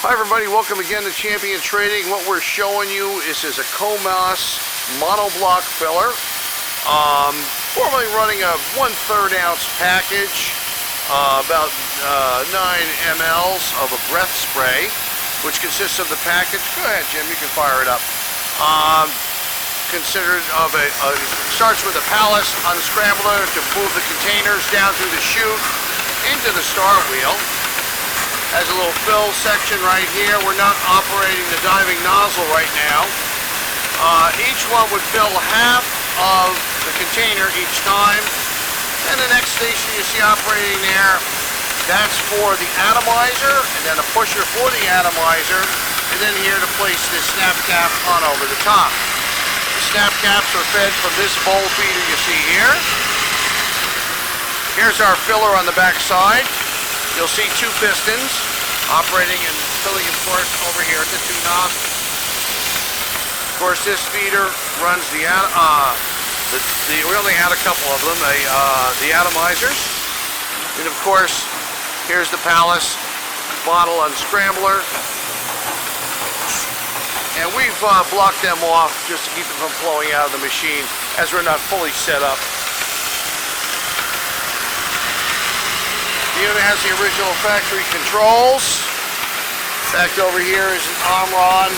Hi everybody, welcome again to Champion Trading. What we're showing you is a Comas Monoblock filler. Formerly running a 1/3 ounce package, about 9 mLs of a breath spray, which consists of the package. Go ahead, Jim, you can fire it up. Considered of starts with a pallet unscrambler to move the containers down through the chute into the star wheel. Has a little fill section right here. We're not operating the diving nozzle right now. Each one would fill half of the container each time. And the next station you see operating there, that's for the atomizer, and then a pusher for the atomizer, and then here to place this snap cap on over the top. The snap caps are fed from this bowl feeder you see here. Here's our filler on the back side. You'll see 2 pistons operating and filling, of course, over here at the 2 nozzles. Of course, this feeder runs we only had a couple of them, the atomizers. And of course, here's the Palace bottle unscrambler. And we've blocked them off just to keep them from flowing out of the machine, as we're not fully set up. The unit has the original factory controls. Back over here is an arm-on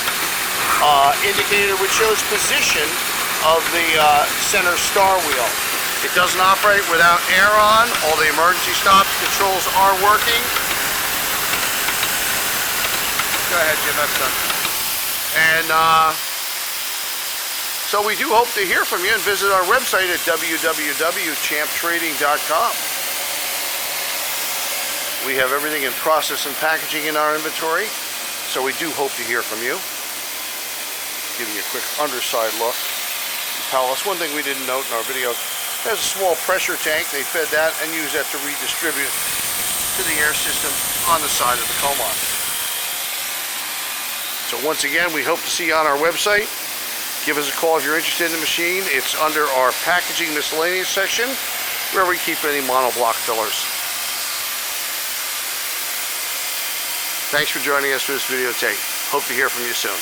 indicator which shows position of the center star wheel. It doesn't operate without air on. All the emergency stop controls are working. Go ahead, Jim, that's done. And so we do hope to hear from you, and visit our website at www.champtrading.com. We have everything in process and packaging in our inventory, so we do hope to hear from you. Give you a quick underside look. The Palace, one thing we didn't note in our video, has a small pressure tank. They fed that and use that to redistribute to the air system on the side of the Comas. So once again, we hope to see you on our website. Give us a call if you're interested in the machine. It's under our packaging miscellaneous section, where we keep any monoblock fillers. Thanks for joining us for this videotape. Hope to hear from you soon.